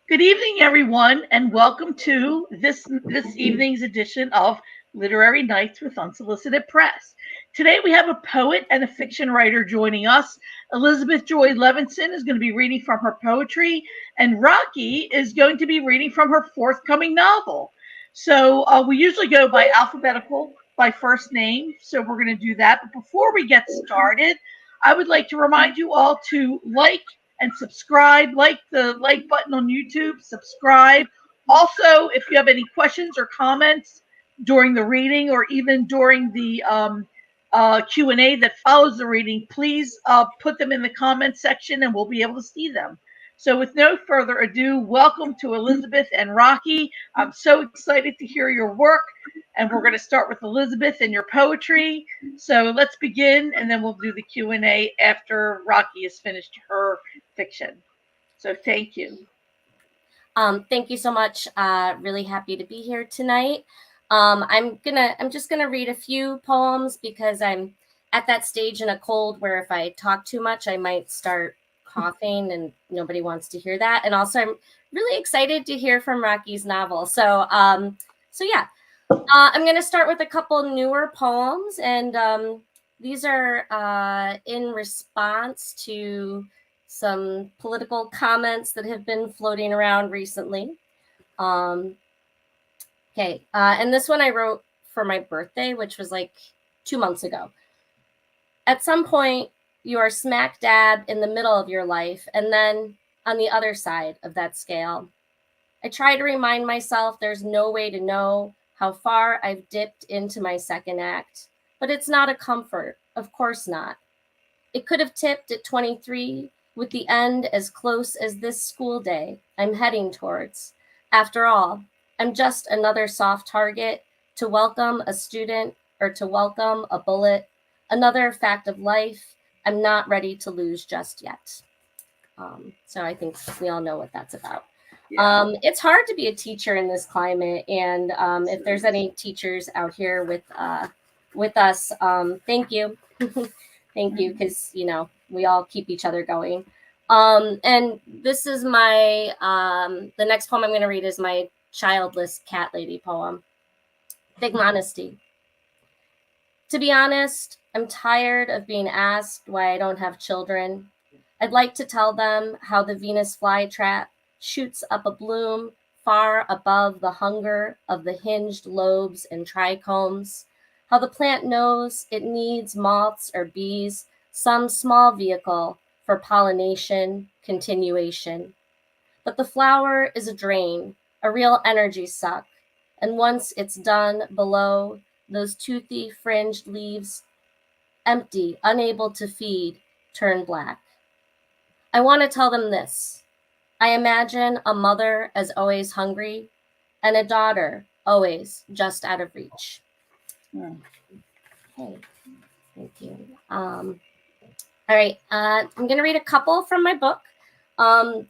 Good evening, everyone, and welcome to this evening's edition of Literary Nights with Unsolicited Press. Today we have a poet and a fiction writer joining us. Elizabeth Joy Levinson is going to be reading from her poetry, and Rocky is going to be reading from her forthcoming novel. So we usually go by alphabetical, by first name, so we're going to do that. But before we get started, I would like to remind you all to like and subscribe. Like the like button on YouTube, subscribe. Also, if you have any questions or comments during the reading or even during the Q&A that follows the reading, please put them in the comment section and we'll be able to see them. So with no further ado, welcome to Elizabeth and Rocky. I'm so excited to hear your work, and we're going to start with Elizabeth and your poetry. So let's begin, and then we'll do the Q&A after Rocky has finished her fiction. So thank you. Thank you so much. Really happy to be here tonight. I'm just gonna read a few poems because I'm at that stage in a cold where if I talk too much, I might start coughing, and nobody wants to hear that. And also, I'm really excited to hear from Rocky's novel. So yeah, I'm gonna start with a couple newer poems, and these are in response to some political comments that have been floating around recently. Okay, and this one I wrote for my birthday, which was like 2 months ago. At some point, you are smack dab in the middle of your life, and then on the other side of that scale. I try to remind myself there's no way to know how far I've dipped into my second act, but it's not a comfort, of course not. It could have tipped at 23, with the end as close as this school day I'm heading towards. After all, I'm just another soft target to welcome a student or to welcome a bullet, another fact of life I'm not ready to lose just yet. So I think we all know what that's about. Yeah. It's hard to be a teacher in this climate, and if there's any teachers out here with us, thank you. Thank you, because we all keep each other going. And this is my the next poem I'm going to read is my childless cat lady poem, Big Manesty. To be honest, I'm tired of being asked why I don't have children. I'd like to tell them how the Venus flytrap shoots up a bloom far above the hunger of the hinged lobes and trichomes, how the plant knows it needs moths or bees, some small vehicle for pollination, continuation. But the flower is a drain, a real energy suck, and once it's done below, those toothy fringed leaves, empty, unable to feed, turn black. I want to tell them this. I imagine a mother as always hungry, and a daughter always just out of reach. Okay, thank you. All right, I'm going to read a couple from my book.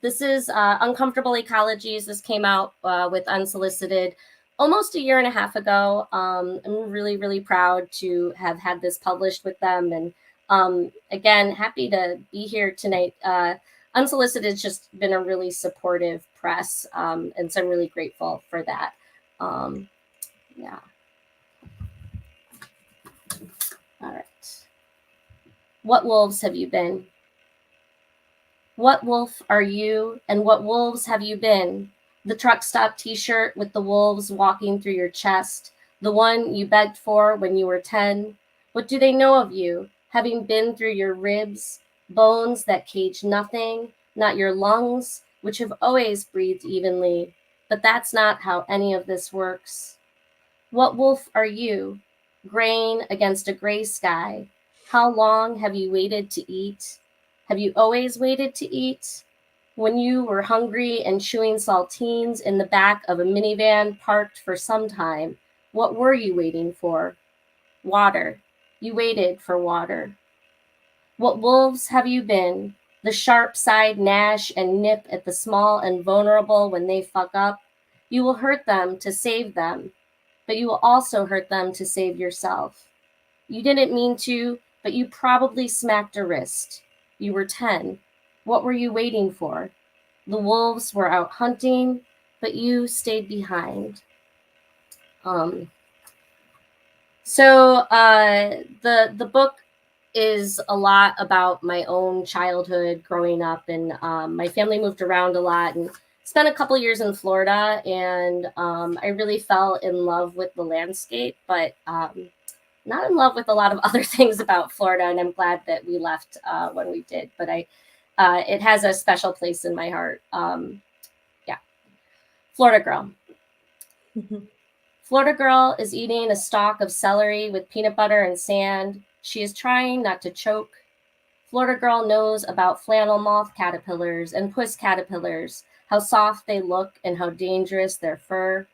This is Uncomfortable Ecologies. This came out with Unsolicited almost a year and a half ago. I'm really, really proud to have had this published with them. And again, happy to be here tonight. Unsolicited has just been a really supportive press, and so I'm really grateful for that. Yeah. All right. What wolves have you been? What wolf are you, and what wolves have you been? The truck stop t-shirt with the wolves walking through your chest, the one you begged for when you were 10. What do they know of you, having been through your ribs, bones that cage nothing, not your lungs, which have always breathed evenly, but that's not how any of this works. What wolf are you, grain against a gray sky? How long have you waited to eat? Have you always waited to eat? When you were hungry and chewing saltines in the back of a minivan parked for some time, what were you waiting for? Water. You waited for water. What wolves have you been? The sharp-side gnash and nip at the small and vulnerable when they fuck up. You will hurt them to save them, but you will also hurt them to save yourself. You didn't mean to, but you probably smacked a wrist. You were 10. What were you waiting for? The wolves were out hunting, but you stayed behind. So the book is a lot about my own childhood growing up, and my family moved around a lot and spent a couple years in Florida, and I really fell in love with the landscape, but not in love with a lot of other things about Florida, and I'm glad that we left when we did, but it has a special place in my heart. Florida Girl. Florida Girl is eating a stalk of celery with peanut butter and sand. She is trying not to choke. Florida Girl knows about flannel moth caterpillars and puss caterpillars, how soft they look and how dangerous their fur.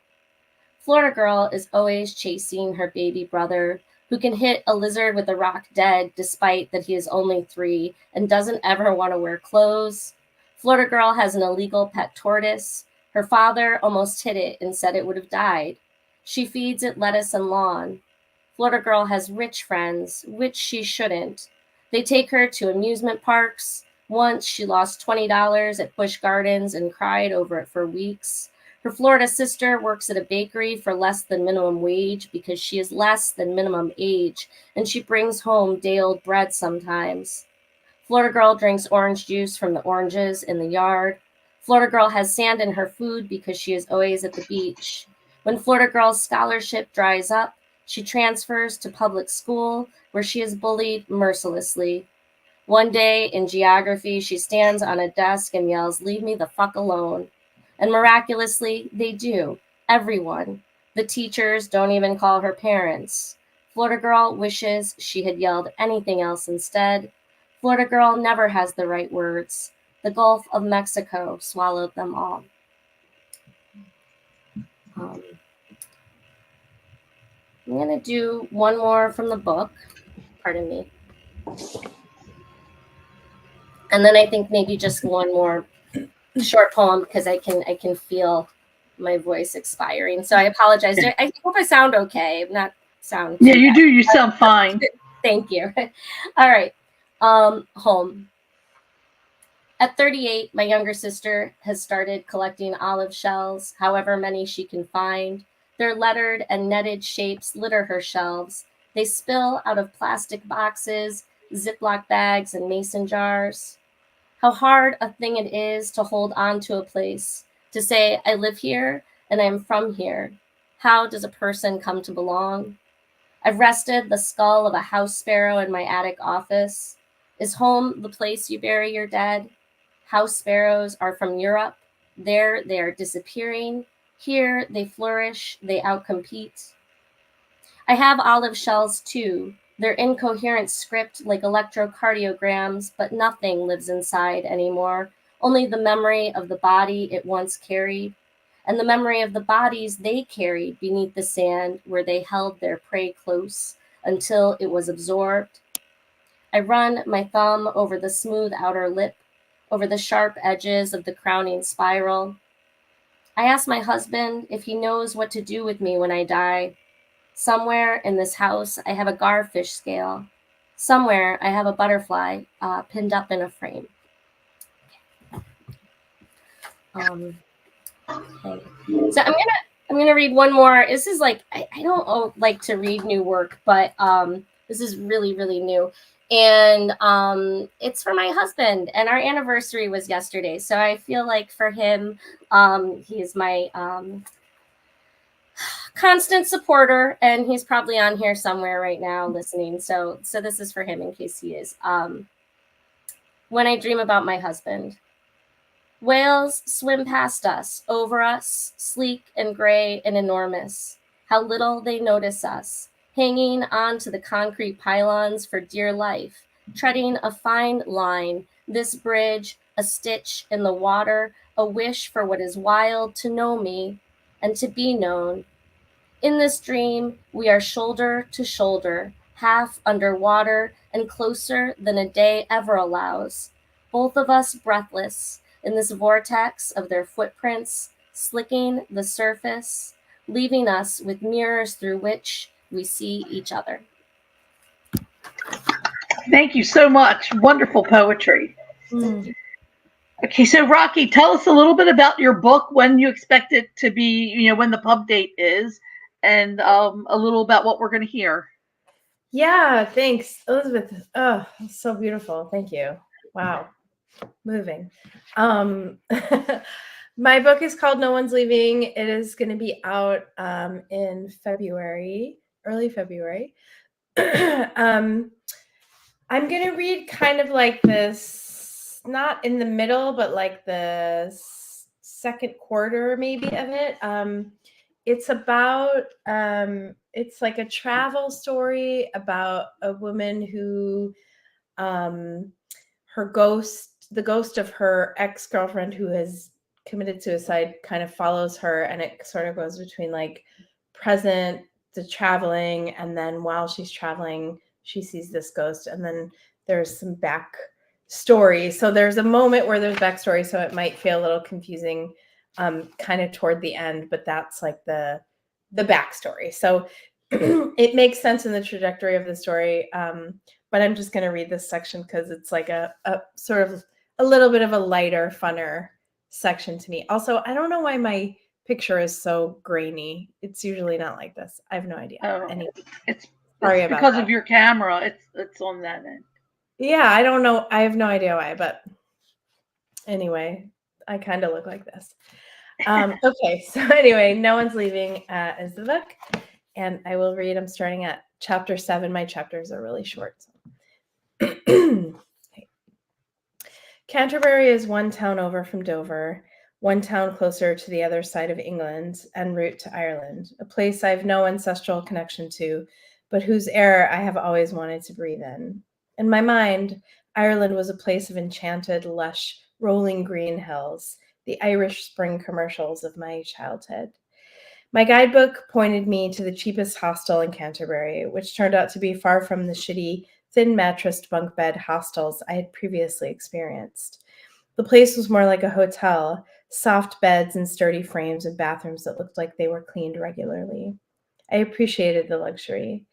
Florida Girl is always chasing her baby brother, who can hit a lizard with a rock dead despite that he is only 3 and doesn't ever want to wear clothes. Florida Girl has an illegal pet tortoise. Her father almost hit it and said it would have died. She feeds it lettuce and lawn. Florida Girl has rich friends, which she shouldn't. They take her to amusement parks. Once she lost $20 at Busch Gardens and cried over it for weeks. Her Florida sister works at a bakery for less than minimum wage because she is less than minimum age, and she brings home day-old bread sometimes. Florida Girl drinks orange juice from the oranges in the yard. Florida Girl has sand in her food because she is always at the beach. When Florida Girl's scholarship dries up, she transfers to public school, where she is bullied mercilessly. One day in geography, she stands on a desk and yells, "Leave me the fuck alone." And miraculously, they do. Everyone. The teachers don't even call her parents. Florida Girl wishes she had yelled anything else instead. Florida Girl never has the right words. The Gulf of Mexico swallowed them all. I'm going to do one more from the book. Pardon me. And then I think maybe just one more short poem, because I can feel my voice expiring. So I apologize. I hope I sound okay. I'm not sound. Yeah, you do. You sound fine. Thank you. All right. Home. At 38, my younger sister has started collecting olive shells, however many she can find. Their lettered and netted shapes litter her shelves. They spill out of plastic boxes, Ziploc bags, and mason jars. How hard a thing it is to hold on to a place, to say, I live here and I am from here. How does a person come to belong? I've rested the skull of a house sparrow in my attic office. Is home the place you bury your dead? House sparrows are from Europe. There they are disappearing. Here they flourish, they outcompete. I have olive shells too. They're incoherent script like electrocardiograms, but nothing lives inside anymore. Only the memory of the body it once carried, and the memory of the bodies they carried beneath the sand where they held their prey close until it was absorbed. I run my thumb over the smooth outer lip, over the sharp edges of the crowning spiral. I ask my husband if he knows what to do with me when I die. Somewhere in this house, I have a garfish scale. Somewhere, I have a butterfly pinned up in a frame. Okay. So I'm gonna read one more. This is like I don't like to read new work, but this is really, really new. And it's for my husband, and our anniversary was yesterday. So I feel like for him, he is my constant supporter, and he's probably on here somewhere right now listening. So this is for him in case he is. When I dream about my husband. Whales swim past us, over us, sleek and gray and enormous. How little they notice us, hanging onto the concrete pylons for dear life, treading a fine line, this bridge, a stitch in the water, a wish for what is wild to know me and to be known. In this dream, we are shoulder to shoulder, half underwater and closer than a day ever allows, both of us breathless in this vortex of their footprints, slicking the surface, leaving us with mirrors through which we see each other. Thank you so much. Wonderful poetry. Okay, so Rocky, tell us a little bit about your book, when you expect it to be, when the pub date is, and a little about what we're going to hear. Yeah, thanks, Elizabeth. Oh, so beautiful. Thank you. Wow. Moving. My book is called No One's Leaving. It is going to be out in February, early February. I'm going to read kind of like this, not in the middle, but like the second quarter maybe of it. It's about, it's like a travel story about a woman who, the ghost of her ex-girlfriend who has committed suicide kind of follows her, and it sort of goes between like present, the traveling, and then while she's traveling, she sees this ghost, and then there's some back story. So there's a moment where there's backstory, so it might feel a little confusing kind of toward the end, but that's like the backstory. So it makes sense in the trajectory of the story. But I'm just going to read this section because it's like a sort of a little bit of a lighter, funner section to me. Also, I don't know why my picture is so grainy. It's usually not like this. I have no idea. Oh, Anyway, it's sorry about because that. of your camera. It's on that end. Yeah, I don't know. I have no idea why, but anyway, I kind of look like this. Okay, so anyway, No One's Leaving is the book, and I will read. I'm starting at chapter 7. My chapters are really short. Okay. Canterbury is one town over from Dover, one town closer to the other side of England en route to Ireland, a place I've no ancestral connection to, but whose air I have always wanted to breathe in. In my mind, Ireland was a place of enchanted, lush, rolling green hills, the Irish Spring commercials of my childhood. My guidebook pointed me to the cheapest hostel in Canterbury, which turned out to be far from the shitty, thin-mattressed bunk bed hostels I had previously experienced. The place was more like a hotel, soft beds and sturdy frames and bathrooms that looked like they were cleaned regularly. I appreciated the luxury.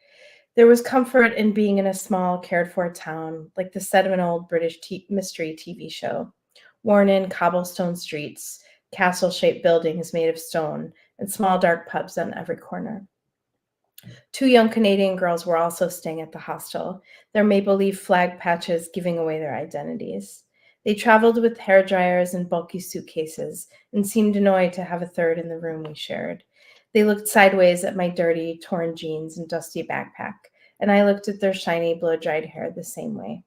There was comfort in being in a small, cared-for town, like the set of an old British mystery TV show. Worn-in cobblestone streets, castle-shaped buildings made of stone, and small dark pubs on every corner. 2 young Canadian girls were also staying at the hostel, their maple leaf flag patches giving away their identities. They traveled with hair dryers and bulky suitcases and seemed annoyed to have a third in the room we shared. They looked sideways at my dirty, torn jeans and dusty backpack, and I looked at their shiny, blow-dried hair the same way.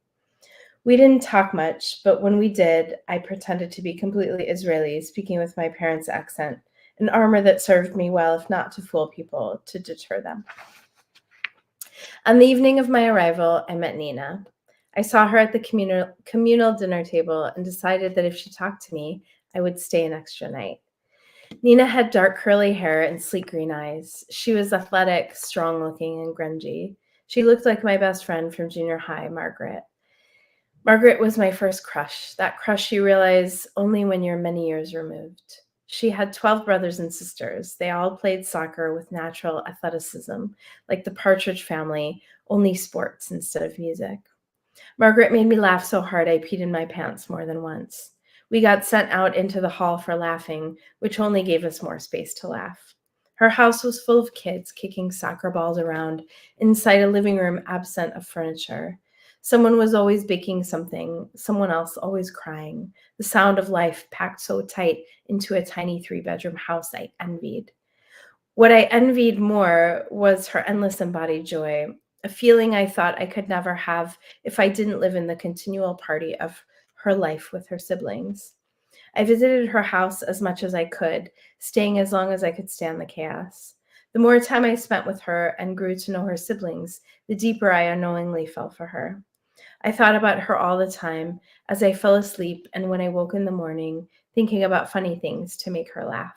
We didn't talk much, but when we did, I pretended to be completely Israeli, speaking with my parents' accent, an armor that served me well, if not to fool people, to deter them. On the evening of my arrival, I met Nina. I saw her at the communal dinner table and decided that if she talked to me, I would stay an extra night. Nina had dark curly hair and sleek green eyes. She was athletic, strong-looking, and grungy. She looked like my best friend from junior high, Margaret. Margaret was my first crush, that crush you realize only when you're many years removed. She had 12 brothers and sisters. They all played soccer with natural athleticism, like the Partridge Family, only sports instead of music. Margaret made me laugh so hard I peed in my pants more than once. We got sent out into the hall for laughing, which only gave us more space to laugh. Her house was full of kids kicking soccer balls around inside a living room absent of furniture. Someone was always baking something, someone else always crying, the sound of life packed so tight into a tiny 3-bedroom house I envied. What I envied more was her endless embodied joy, a feeling I thought I could never have if I didn't live in the continual party of her life with her siblings. I visited her house as much as I could, staying as long as I could stand the chaos. The more time I spent with her and grew to know her siblings, the deeper I unknowingly fell for her. I thought about her all the time as I fell asleep and when I woke in the morning, thinking about funny things to make her laugh.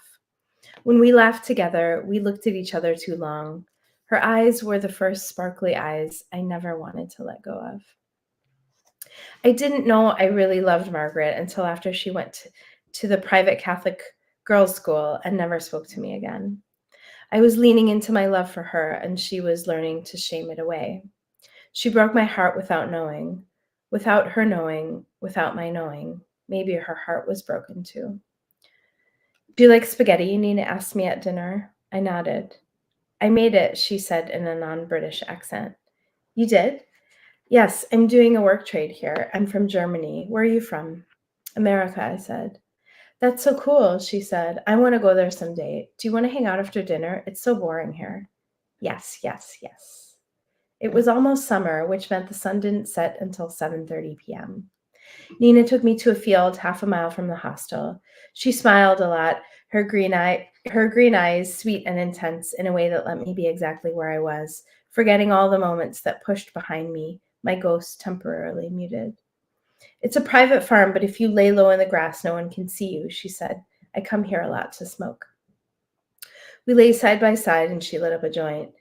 When we laughed together, we looked at each other too long. Her eyes were the first sparkly eyes I never wanted to let go of. I didn't know I really loved Margaret until after she went to the private Catholic girls' school and never spoke to me again. I was leaning into my love for her, and she was learning to shame it away. She broke my heart without knowing, without her knowing, without my knowing. Maybe her heart was broken too. Do you like spaghetti? Nina asked me at dinner. I nodded. I made it, she said in a non-British accent. You did? Yes, I'm doing a work trade here. I'm from Germany. Where are you from? America, I said. That's so cool, she said. I want to go there someday. Do you want to hang out after dinner? It's so boring here. Yes, yes, yes. It was almost summer, which meant the sun didn't set until 7:30 p.m. Nina took me to a field half a mile from the hostel. She smiled a lot, her green eyes sweet and intense in a way that let me be exactly where I was, forgetting all the moments that pushed behind me, my ghost temporarily muted. It's a private farm, but if you lay low in the grass, no one can see you, she said. I come here a lot to smoke. We lay side by side and she lit up a joint.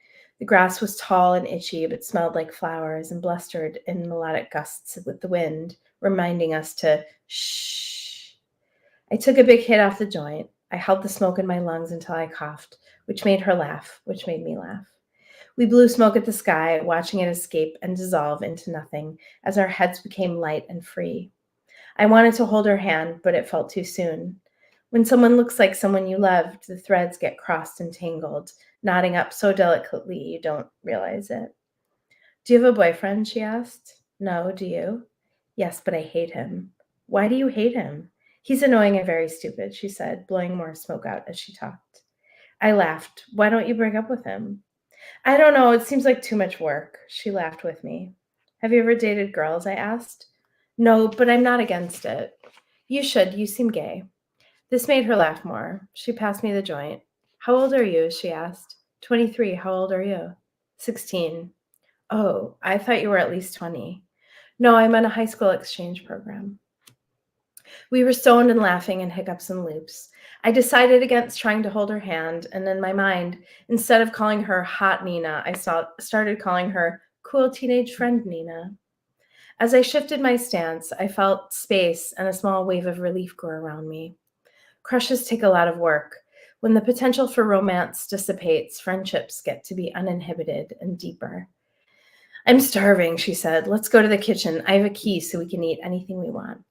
The grass was tall and itchy, but smelled like flowers and blustered in melodic gusts with the wind, reminding us to shh. I took a big hit off the joint. I held the smoke in my lungs until I coughed, which made her laugh, which made me laugh. We blew smoke at the sky, watching it escape and dissolve into nothing as our heads became light and free. I wanted to hold her hand, but it felt too soon. When someone looks like someone you loved, the threads get crossed and tangled, knotting up so delicately you don't realize it. Do you have a boyfriend? She asked. No, do you? Yes, but I hate him. Why do you hate him? He's annoying and very stupid, she said, blowing more smoke out as she talked. I laughed. Why don't you break up with him? I don't know. It seems like too much work. She laughed with me. Have you ever dated girls? I asked. No, but I'm not against it. You should. You seem gay. This made her laugh more. She passed me the joint. How old are you? She asked. 23. How old are you? 16. Oh, I thought you were at least 20. No, I'm on a high school exchange program. We were stoned and laughing in hiccups and loops. I decided against trying to hold her hand, and in my mind, instead of calling her hot Nina, I started calling her cool teenage friend Nina. As I shifted my stance, I felt space and a small wave of relief grow around me. Crushes take a lot of work. When the potential for romance dissipates, friendships get to be uninhibited and deeper. I'm starving, she said. Let's go to the kitchen. I have a key so we can eat anything we want.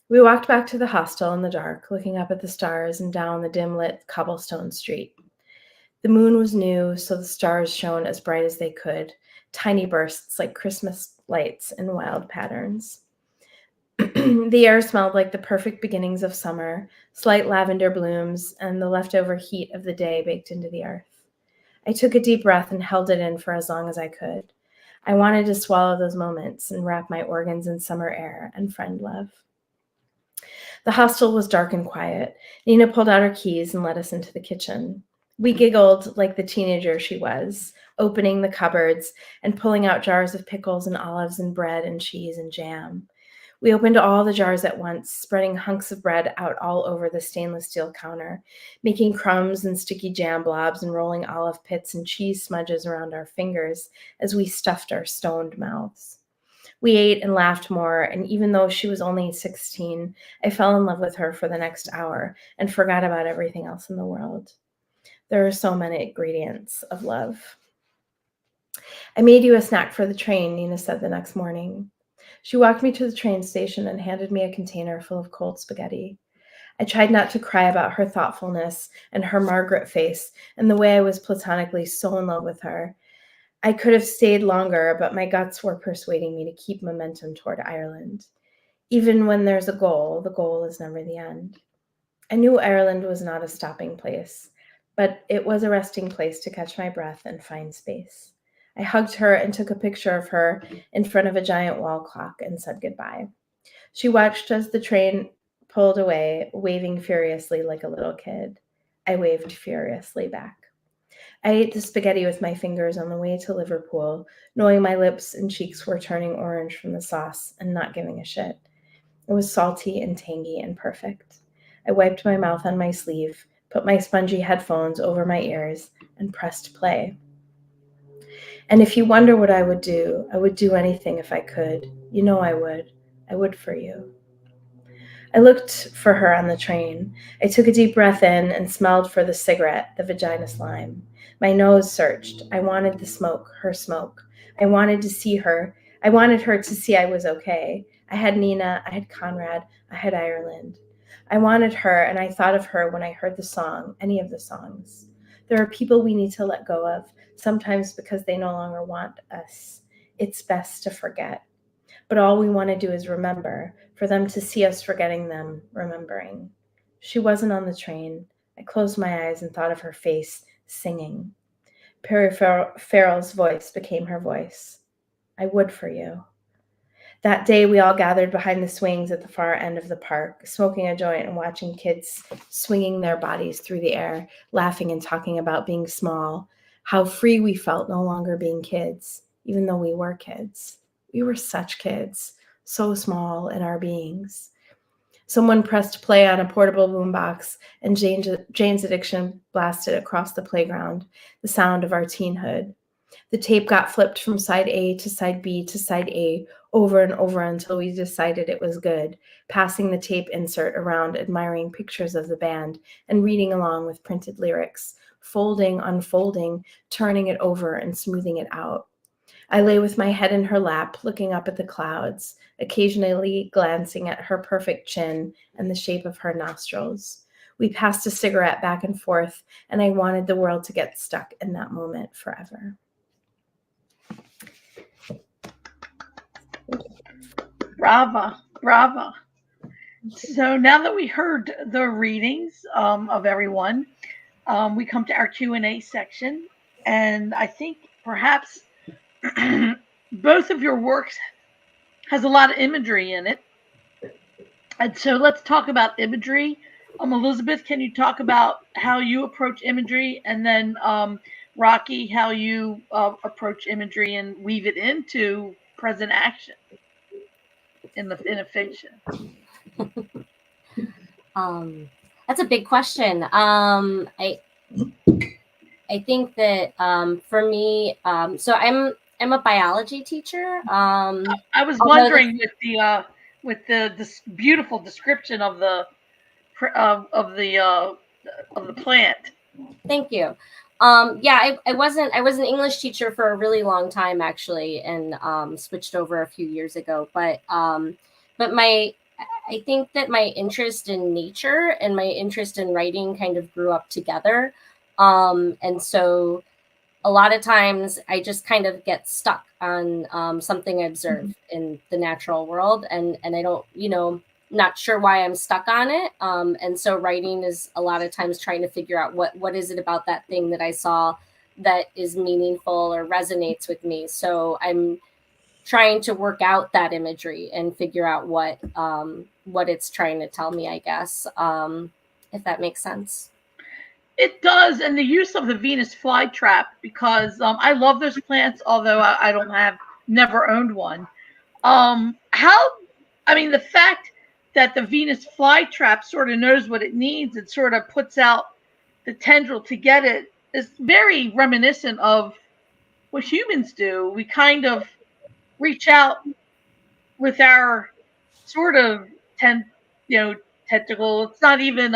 We walked back to the hostel in the dark, looking up at the stars and down the dim-lit cobblestone street. The moon was new, so the stars shone as bright as they could, tiny bursts like Christmas lights in wild patterns. The air smelled like the perfect beginnings of summer, slight lavender blooms, and the leftover heat of the day baked into the earth. I took a deep breath and held it in for as long as I could. I wanted to swallow those moments and wrap my organs in summer air and friend love. The hostel was dark and quiet. Nina pulled out her keys and led us into the kitchen. We giggled like the teenager she was, opening the cupboards and pulling out jars of pickles and olives and bread and cheese and jam. We opened all the jars at once, spreading hunks of bread out all over the stainless steel counter, making crumbs and sticky jam blobs and rolling olive pits and cheese smudges around our fingers as we stuffed our stoned mouths. We ate and laughed more, and even though she was only 16, I fell in love with her for the next hour and forgot about everything else in the world. There are so many ingredients of love. I made you a snack for the train, Nina said the next morning. She walked me to the train station and handed me a container full of cold spaghetti. I tried not to cry about her thoughtfulness and her Margaret face and the way I was platonically so in love with her. I could have stayed longer, but my guts were persuading me to keep momentum toward Ireland. Even when there's a goal, the goal is never the end. I knew Ireland was not a stopping place, but it was a resting place to catch my breath and find space. I hugged her and took a picture of her in front of a giant wall clock and said goodbye. She watched as the train pulled away, waving furiously like a little kid. I waved furiously back. I ate the spaghetti with my fingers on the way to Liverpool, knowing my lips and cheeks were turning orange from the sauce and not giving a shit. It was salty and tangy and perfect. I wiped my mouth on my sleeve, put my spongy headphones over my ears, and pressed play. And if you wonder what I would do anything if I could. You know I would. I would for you. I looked for her on the train. I took a deep breath in and smelled for the cigarette, the vagina slime. My nose searched. I wanted the smoke, her smoke. I wanted to see her. I wanted her to see I was okay. I had Nina, I had Conrad, I had Ireland. I wanted her, and I thought of her when I heard the song, any of the songs. There are people we need to let go of, sometimes because they no longer want us. It's best to forget. But all we want to do is remember, for them to see us forgetting them, remembering. She wasn't on the train. I closed my eyes and thought of her face, singing. Perry Farrell's voice became her voice. I would for you. That day, we all gathered behind the swings at the far end of the park, smoking a joint and watching kids swinging their bodies through the air, laughing and talking about being small, how free we felt no longer being kids, even though we were kids. We were such kids, so small in our beings. Someone pressed play on a portable boombox, and Jane's Addiction blasted across the playground, the sound of our teenhood. The tape got flipped from side A to side B to side A over and over until we decided it was good, passing the tape insert around, admiring pictures of the band and reading along with printed lyrics, folding, unfolding, turning it over and smoothing it out. I lay with my head in her lap, looking up at the clouds, occasionally glancing at her perfect chin and the shape of her nostrils. We passed a cigarette back and forth, and I wanted the world to get stuck in that moment forever. Brava, brava. So now that we heard the readings of everyone, we come to our Q&A section. And I think perhaps both of your works has a lot of imagery in it. And so let's talk about imagery. Elizabeth, can you talk about how you approach imagery? And then Rocky, how you approach imagery and weave it into present action in a fiction? That's a big question. I think that for me, so I'm a biology teacher. I was wondering with this beautiful description of the plant. Thank you. I was an English teacher for a really long time actually, and switched over a few years ago. But I think that my interest in nature and my interest in writing kind of grew up together. And so a lot of times I just kind of get stuck on something I observe in the natural world, and I don't, not sure why I'm stuck on it. And so writing is a lot of times trying to figure out what is it about that thing that I saw that is meaningful or resonates with me. So I'm trying to work out that imagery and figure out what it's trying to tell me, I guess, if that makes sense. It does, and the use of the Venus flytrap, because I love those plants, although I never owned one. The fact that the Venus flytrap sort of knows what it needs and sort of puts out the tendril to get it is very reminiscent of what humans do. We kind of reach out with our sort of tentacle. It's not even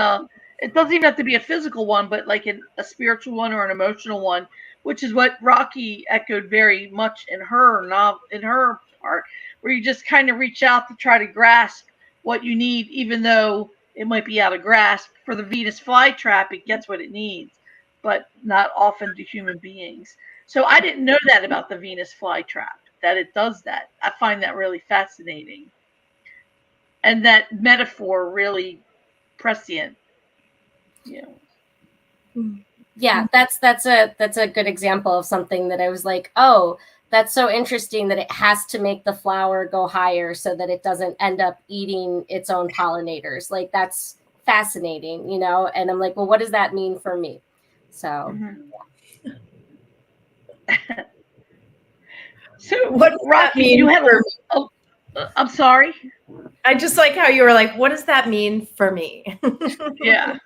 it doesn't even have to be a physical one, but like a spiritual one or an emotional one, which is what Rocky echoed very much in her part, where you just kind of reach out to try to grasp what you need, even though it might be out of grasp. For the Venus flytrap, it gets what it needs, but not often do human beings. So I didn't know that about the Venus flytrap, that it does that. I find that really fascinating. And that metaphor really prescient. Yeah, that's a good example of something that I was like, oh, that's so interesting that it has to make the flower go higher so that it doesn't end up eating its own pollinators. Like, that's fascinating, and I'm like, well, what does that mean for me? So So what does Rocky, that mean you have for I'm sorry. I just like how you were like, what does that mean for me? Yeah.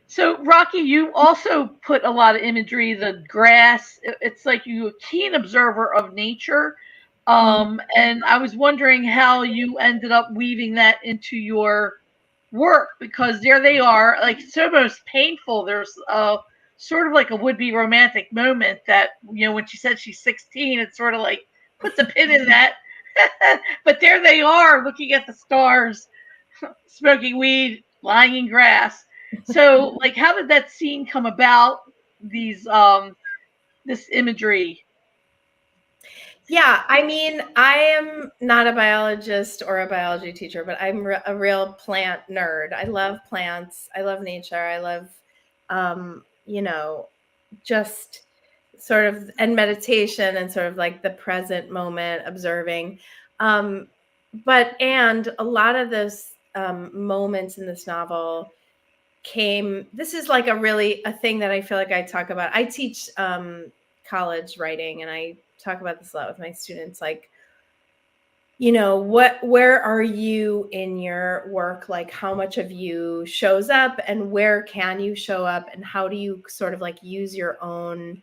So Rocky, you also put a lot of imagery, the grass. It's like you're a keen observer of nature. And I was wondering how you ended up weaving that into your work, because there they are, like it's almost painful. There's sort of like a would-be romantic moment that, when she said she's 16, it's sort of like puts a pin in that. But there they are looking at the stars, smoking weed, lying in grass. So, like, how did that scene come about? These this imagery. Yeah, I mean, I am not a biologist or a biology teacher, but I'm a real plant nerd. I love plants. I love nature. I love, you know, just sort of, and meditation and sort of like the present moment, observing. And a lot of those moments in this novel this is like a thing that I feel like I talk about. I teach college writing, and I talk about this a lot with my students. Like, where are you in your work? Like, how much of you shows up, and where can you show up, and how do you sort of like use your own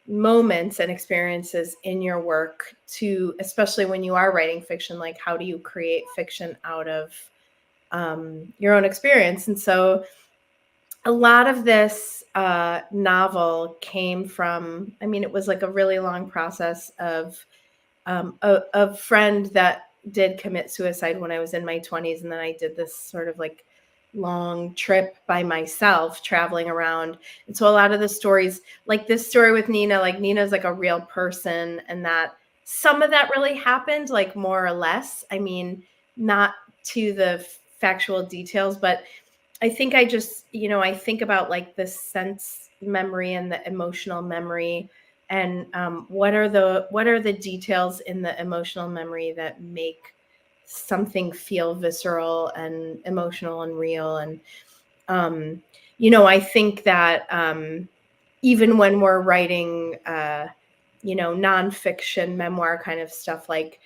moments and experiences in your work to, especially when you are writing fiction, like how do you create fiction out of your own experience? And so a lot of this novel came from, I mean, it was like a really long process of a friend that did commit suicide when I was in my 20s. And then I did this sort of like long trip by myself traveling around. And so a lot of the stories, like this story with Nina, like Nina's like a real person, and that some of that really happened, like more or less. I mean, not to the factual details, but I think I just, I think about like the sense memory and the emotional memory, and what are the details in the emotional memory that make something feel visceral and emotional and real. And I think that even when we're writing nonfiction memoir kind of stuff, like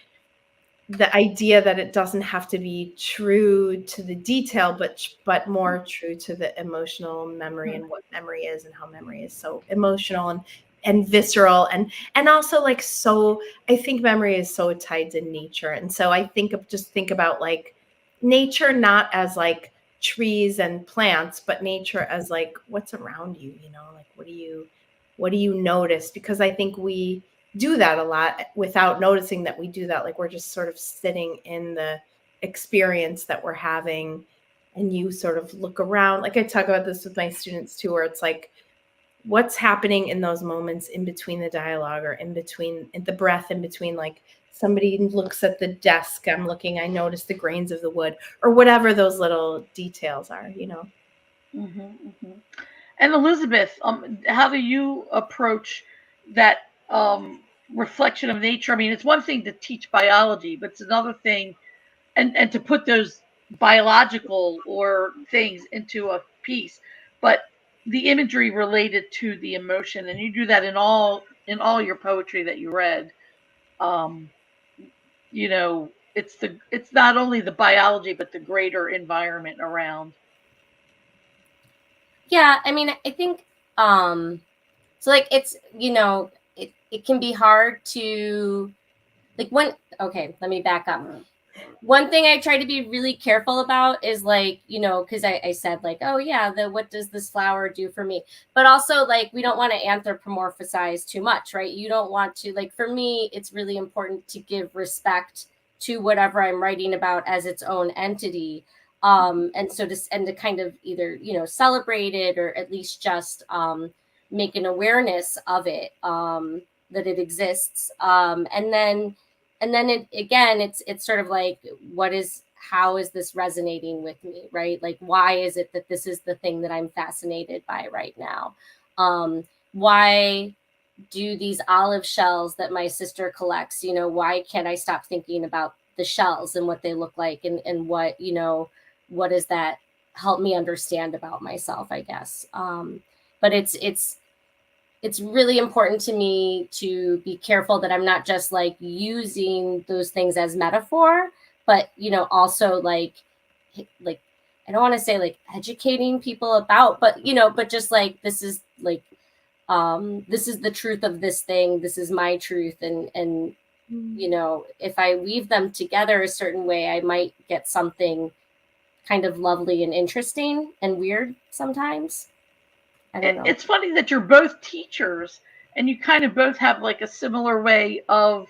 the idea that it doesn't have to be true to the detail, but more true to the emotional memory, and what memory is, and how memory is so emotional and visceral, and also like, so I think memory is so tied to nature. And so I think about like nature not as like trees and plants, but nature as like what's around you, like what do you notice? Because I think we do that a lot without noticing that we do that. Like we're just sort of sitting in the experience that we're having, and you sort of look around. Like I talk about this with my students too, where it's like, what's happening in those moments in between the dialogue, or in between the breath, in between, like somebody looks at the desk, I'm looking, I notice the grains of the wood, or whatever those little details are. And Elizabeth, how do you approach that reflection of nature? I mean, it's one thing to teach biology, but it's another thing, and to put those biological or things into a piece, but the imagery related to the emotion, and you do that in all your poetry that you read. Um, it's not only the biology, but the greater environment around. Yeah, I mean, I think so like it's, it can be hard to like okay, let me back up. One thing I try to be really careful about is like, because I said like, oh yeah, what does this flower do for me? But also like, we don't want to anthropomorphize too much, right? You don't want to, like, for me, it's really important to give respect to whatever I'm writing about as its own entity. And to kind of either, celebrate it, or at least just make an awareness of it, that it exists. And then it's sort of like, how is this resonating with me, right? Like, why is it that this is the thing that I'm fascinated by right now? Why do these olive shells that my sister collects, why can't I stop thinking about the shells and what they look like, and what does that help me understand about myself, I guess. But it's really important to me to be careful that I'm not just like using those things as metaphor, but also like I don't want to say like educating people about, but but just like, this is the truth of this thing, this is my truth, and if I weave them together a certain way, I might get something kind of lovely and interesting and weird sometimes. I don't know. It's funny that you're both teachers, and you kind of both have like a similar way of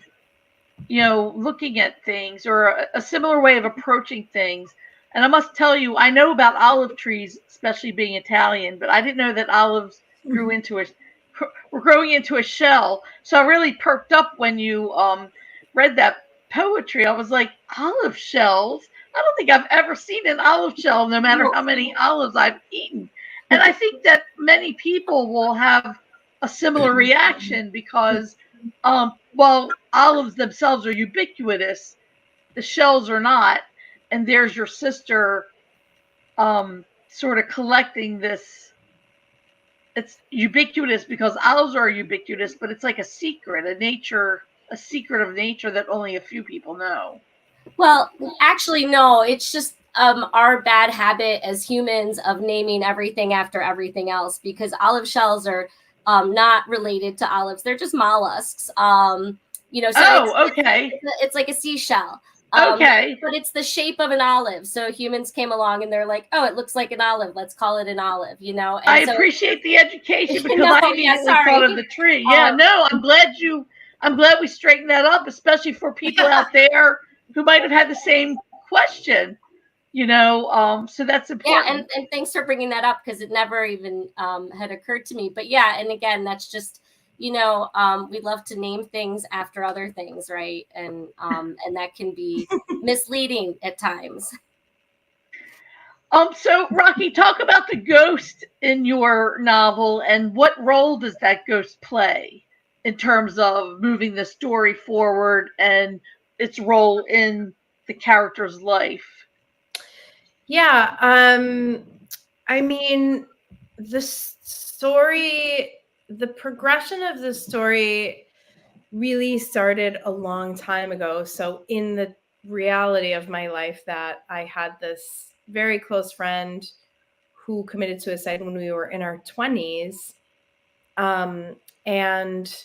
looking at things, or a similar way of approaching things. And I must tell you, I know about olive trees, especially being Italian, but I didn't know that olives were growing into a shell. So I really perked up when you read that poetry. I was like, olive shells? I don't think I've ever seen an olive shell, no matter how many olives I've eaten. And I think that many people will have a similar reaction because, while olives themselves are ubiquitous, the shells are not. And there's your sister sort of collecting this. It's ubiquitous because olives are ubiquitous, but it's like a secret, a secret of nature that only a few people know. Well, actually, no, it's just our bad habit as humans of naming everything after everything else, because olive shells are not related to olives. They're just mollusks. Okay. It's like a seashell. Okay. But it's the shape of an olive. So humans came along and they're like, oh, it looks like an olive. Let's call it an olive, And I appreciate the education, because No, I immediately thought of the tree. Yeah, no, I'm glad we straightened that up, especially for people out there who might have had the same question. So that's important. Yeah, and thanks for bringing that up, because it never even had occurred to me. But yeah, and again, that's just we love to name things after other things, right? And that can be misleading at times. So Rocky, talk about the ghost in your novel, and what role does that ghost play in terms of moving the story forward and its role in the character's life? Yeah, I mean, the progression of the story really started a long time ago. So in the reality of my life, that I had this very close friend who committed suicide when we were in our 20s. And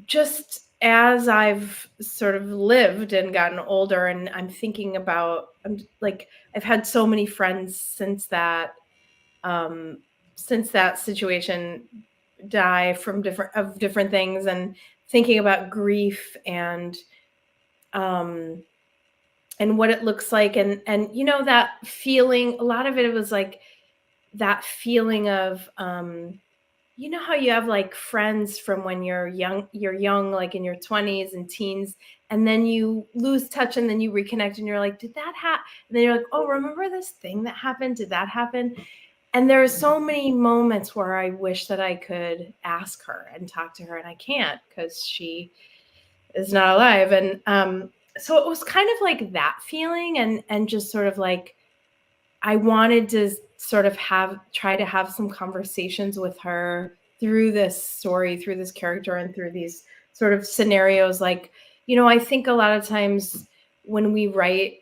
just as I've sort of lived and gotten older, and I'm thinking about, I've had so many friends since that situation die from different things, and thinking about grief and what it looks like, and that feeling. A lot of it was like that feeling of how you have like friends from when you're young, like in your 20s and teens, and then you lose touch, and then you reconnect, and you're like, did that happen? And then you're like, oh, remember this thing that happened? Did that happen? And there are so many moments where I wish that I could ask her and talk to her, and I can't, because she is not alive. And so it was kind of like that feeling, and just sort of like, I wanted to sort of try to have some conversations with her through this story, through this character, and through these sort of scenarios. Like, I think a lot of times when we write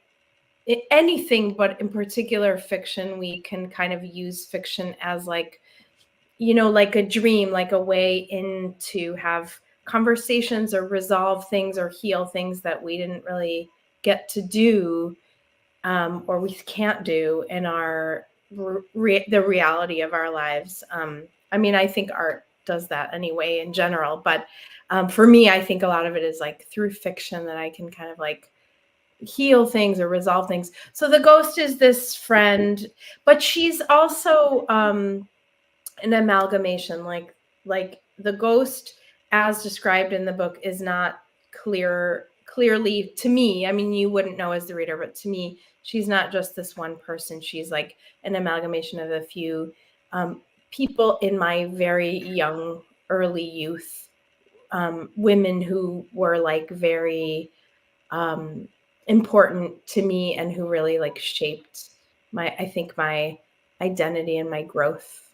anything, but in particular fiction, we can kind of use fiction as like, like a dream, like a way in to have conversations or resolve things or heal things that we didn't really get to do, or we can't do in the reality of our lives. I mean, I think art does that anyway in general, but for me, I think a lot of it is like through fiction that I can kind of like heal things or resolve things. So the ghost is this friend, but she's also an amalgamation. Like the ghost, as described in the book, is not clearly to me. I mean, you wouldn't know as the reader, but to me, she's not just this one person. She's like an amalgamation of a few people in my very young, early youth, women who were like very important to me, and who really like shaped my identity and my growth.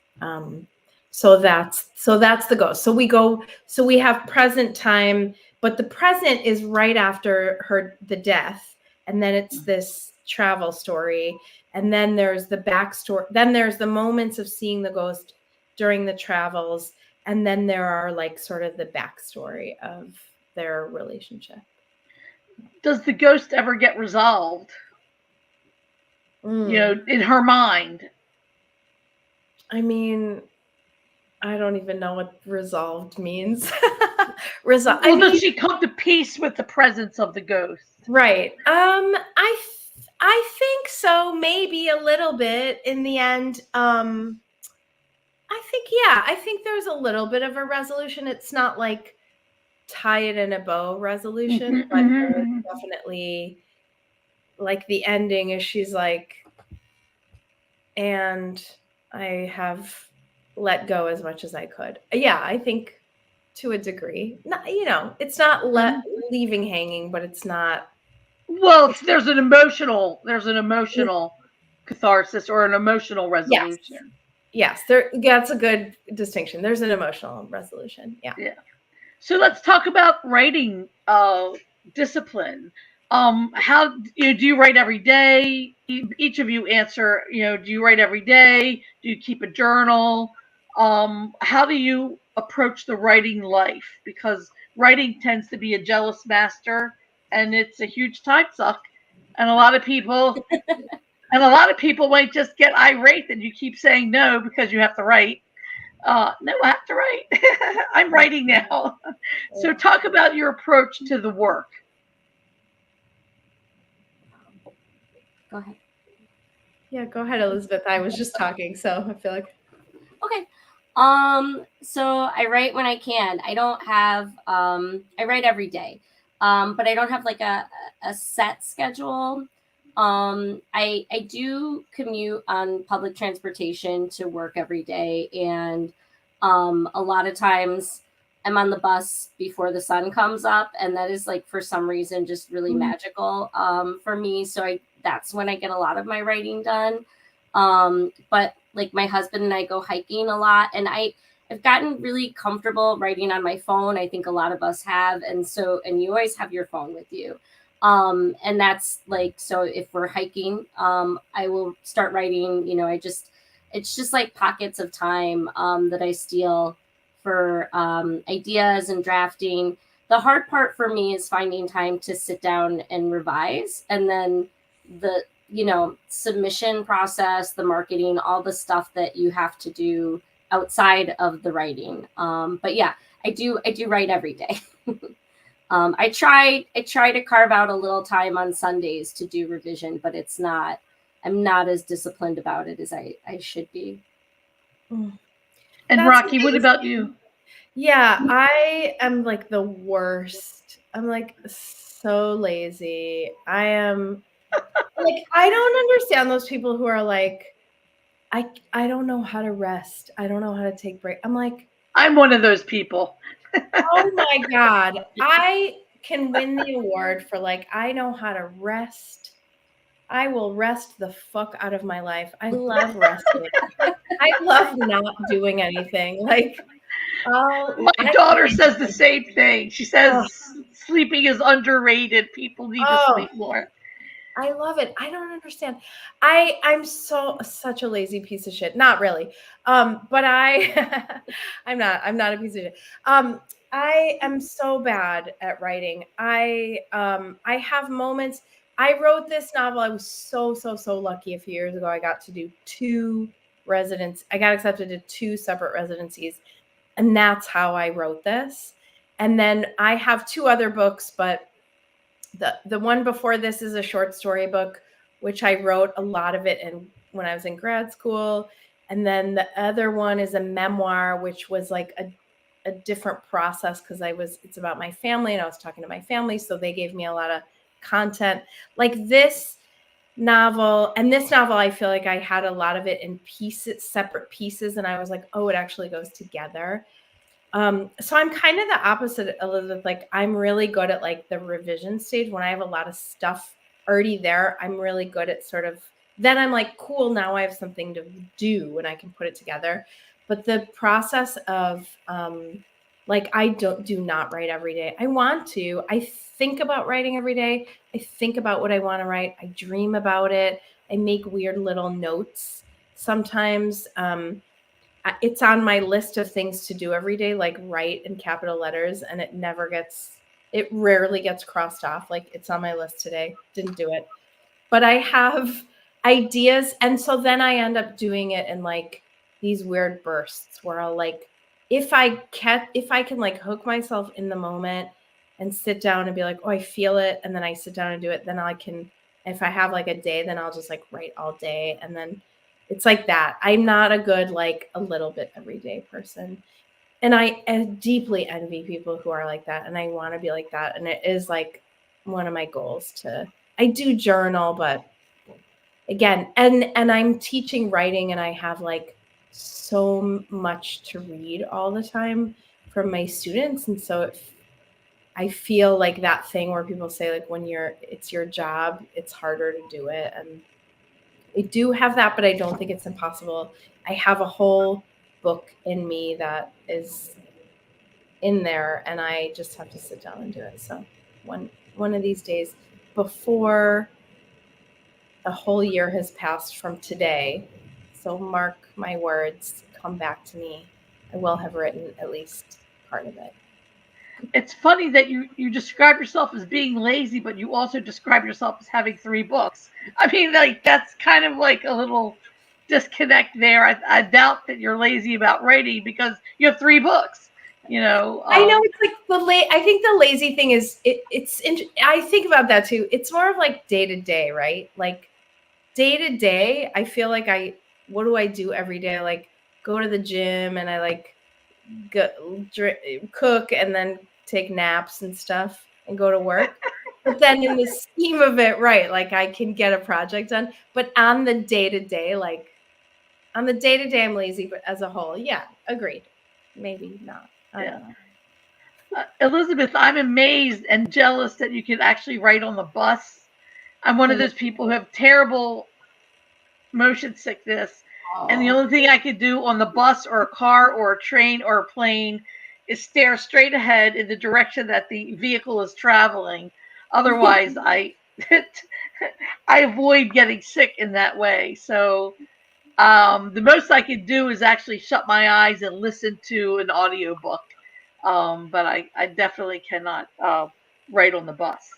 So that's the ghost. So we have present time, but the present is right after the death, and then it's this travel story, and then there's the backstory, then there's the moments of seeing the ghost during the travels, and then there are like sort of the backstory of their relationship. Does the ghost ever get resolved? In her mind? I mean, I don't even know what resolved means. resolve. Well, does she come to peace with the presence of the ghost? Right. I think so. Maybe a little bit in the end. I think there's a little bit of a resolution. It's not like tie it in a bow resolution, but there's definitely like the ending is she's like, and I have let go as much as I could. Yeah, I think to a degree. Not, it's not leaving hanging, but it's not. Well, there's an emotional catharsis or an emotional resolution. Yes, that's a good distinction. There's an emotional resolution. Yeah. So let's talk about writing discipline. How do you write every day? Each of you answer. Do you write every day? Do you keep a journal? How do you approach the writing life? Because writing tends to be a jealous master, and it's a huge time suck. And a lot of people might just get irate that you keep saying no because you have to write. No, I have to write. I'm writing now. So talk about your approach to the work. Go ahead. Yeah, go ahead, Elizabeth. I was just talking, so I feel like. Okay. So I write when I can. I don't have, I write every day, but I don't have like a set schedule. I do commute on public transportation to work every day. And a lot of times I'm on the bus before the sun comes up. And that is like, for some reason, just really magical for me. So that's when I get a lot of my writing done. But like my husband and I go hiking a lot, and I've gotten really comfortable writing on my phone. I think a lot of us have. And you always have your phone with you. And that's like, so if we're hiking, I will start writing, it's just like pockets of time, that I steal for, ideas and drafting. The hard part for me is finding time to sit down and revise, and then the, submission process, the marketing, all the stuff that you have to do outside of the writing. But yeah, I do write every day. I try to carve out a little time on Sundays to do revision, but I'm not as disciplined about it as I should be. And that's Rocky, amazing. What about you? Yeah, I am like the worst. I'm like so lazy. I am like, I don't understand those people who are like, I don't know how to rest. I don't know how to take break. I'm like, I'm one of those people. Oh my God. I can win the award for like, I know how to rest. I will rest the fuck out of my life. I love resting. I love not doing anything. Like, my daughter says the same thing. She says sleeping is underrated. People need to sleep more. I love it. I don't understand. I'm such a lazy piece of shit. Not really. But I'm not a piece of shit. I am so bad at writing. I have moments. I wrote this novel. I was so lucky a few years ago. I got to do I got accepted to 2 separate residencies. And that's how I wrote this. And then I have 2 other books, but the one before this is a short story book, which I wrote a lot of it when I was in grad school. And then the other one is a memoir, which was like a different process because it's about my family and I was talking to my family. So they gave me a lot of content. Like this novel, I feel like I had a lot of it in separate pieces. And I was like, oh, it actually goes together. So I'm kind of the opposite, Elizabeth. Like I'm really good at like the revision stage when I have a lot of stuff already there. I'm really good at sort of, then I'm like, cool, now I have something to do and I can put it together. But the process of like, I do not write every day. I want to. I think about writing every day. I think about what I want to write. I dream about it. I make weird little notes. Sometimes it's on my list of things to do every day, like write in capital letters, and it rarely gets crossed off. Like it's on my list today. Didn't do it. But I have ideas. And so then I end up doing it in like these weird bursts where I'll like if I can like hook myself in the moment and sit down and be like, oh, I feel it, and then I sit down and do it, then I can, if I have like a day, then I'll just like write all day, and then it's like that. I'm not a good like a little bit everyday person. And I deeply envy people who are like that, and I want to be like that. And it is like one of my goals to, I do journal, but again, and I'm teaching writing, and I have like so much to read all the time from my students. And so I feel like that thing where people say like when it's your job, it's harder to do it. And I do have that, but I don't think it's impossible. I have a whole book in me that is in there, and I just have to sit down and do it. So one of these days, before a whole year has passed from today, so mark my words, come back to me, I will have written at least part of it. It's funny that you describe yourself as being lazy, but you also describe yourself as having 3 books. I mean, like, that's kind of like a little disconnect there. I doubt that you're lazy about writing because you have 3 books. You know, I know it's like I think the lazy thing is I think about that too. It's more of like day to day, right? Like day to day, I feel like what do I do every day? I like go to the gym, and I like cook, and then take naps and stuff, and go to work. But then in the scheme of it, right, like I can get a project done. But on the day to day, I'm lazy. But as a whole, yeah, agreed. Maybe not. I don't know. Elizabeth, I'm amazed and jealous that you can actually write on the bus. I'm one of those people who have terrible motion sickness, and the only thing I could do on the bus or a car or a train or a plane is stare straight ahead in the direction that the vehicle is traveling. Otherwise, I avoid getting sick in that way. So the most I could do is actually shut my eyes and listen to an audiobook. But I definitely cannot write on the bus.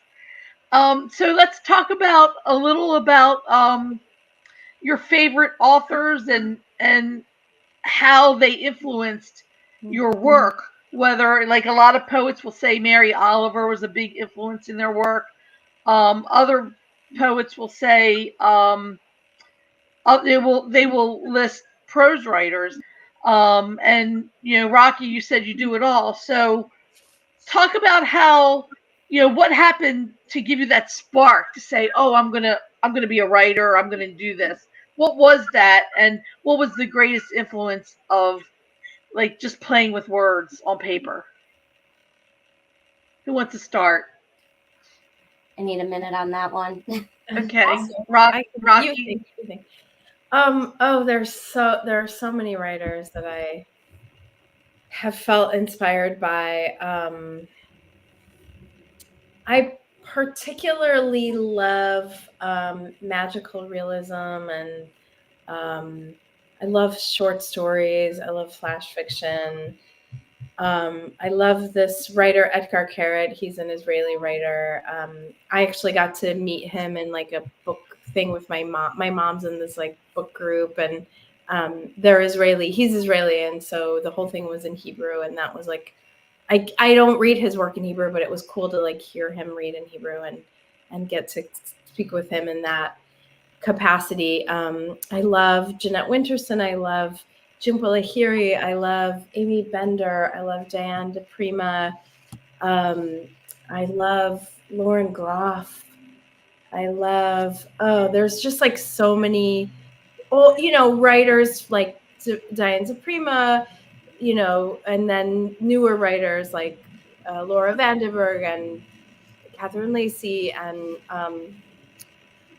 So let's talk about a little about your favorite authors and how they influenced your work. Whether, like, a lot of poets will say Mary Oliver was a big influence in their work. Other poets will say they will list prose writers. And Rocky, you said you do it all. So talk about how what happened to give you that spark to say, oh, I'm gonna be a writer, I'm gonna do this. What was that, and what was the greatest influence of, like, just playing with words on paper? Who wants to start? I need a minute on that one. Okay. Rocky. You think. Oh, there are so many writers that I have felt inspired by. I particularly love magical realism, and I love short stories. I love flash fiction. I love this writer, Edgar Keret. He's an Israeli writer. I actually got to meet him in like a book thing with my mom. My mom's in this like book group, and they're Israeli. He's Israeli, and so the whole thing was in Hebrew, and that was like, I don't read his work in Hebrew, but it was cool to like hear him read in Hebrew and get to speak with him in that capacity. I love Jeanette Winterson. I love Jhumpa Lahiri. I love Amy Bender. I love Diane DePrima. I love Lauren Groff. I love, there's just like so many, writers like Diane DePrima, and then newer writers like Laura Vandenberg and Catherine Lacey, and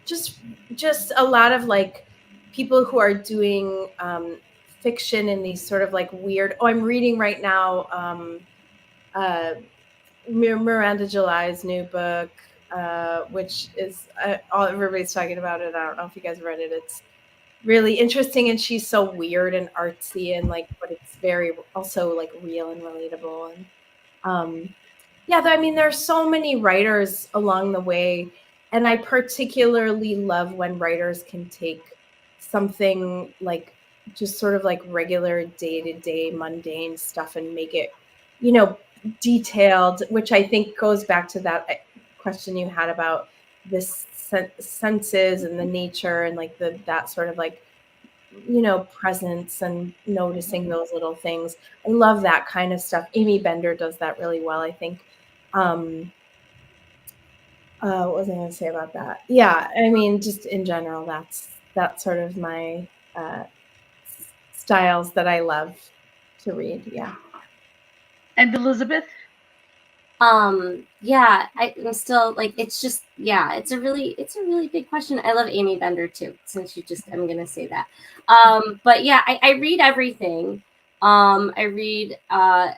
just a lot of like people who are doing fiction in these sort of like weird. Oh, I'm reading right now Miranda July's new book, which is everybody's talking about it. I don't know if you guys read it. It's really interesting, and she's so weird and artsy, and like, but it's very also like real and relatable. And I mean, there's so many writers along the way, and I particularly love when writers can take something like just sort of like regular day-to-day mundane stuff and make it, detailed, which I think goes back to that question you had about this senses and the nature and like that sort of like, presence and noticing those little things. I love that kind of stuff. Amy Bender does that really well, I think. What was I going to say about that? Yeah, I mean, just in general, that's sort of my styles that I love to read. Yeah. And Elizabeth? Yeah, I'm still like, it's just, yeah, it's a really big question. I love Amy Bender too, since I'm going to say that. But yeah, I read everything. I read, a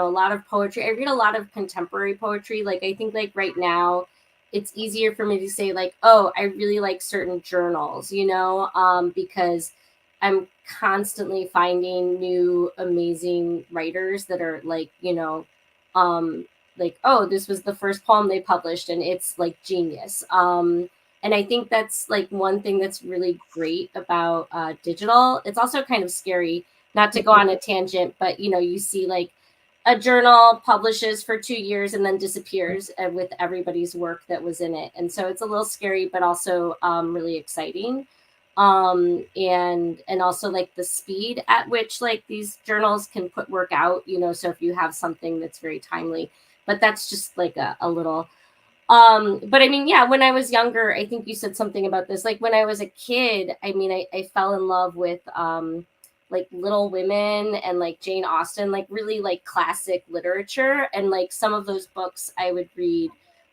lot of poetry. I read a lot of contemporary poetry. Like, I think like right now it's easier for me to say like, oh, I really like certain journals, because I'm constantly finding new amazing writers that are like, like, oh, this was the first poem they published and it's like genius. And I think that's like one thing that's really great about digital. It's also kind of scary, not to go on a tangent, but you see like a journal publishes for 2 years and then disappears with everybody's work that was in it. And so it's a little scary, but also really exciting. And also like the speed at which like these journals can put work out, so if you have something that's very timely, but that's just like a little, but I mean, yeah, when I was younger, I think you said something about this, like when I was a kid, I mean, I fell in love with, like Little Women and like Jane Austen, like really like classic literature. And like some of those books I would read.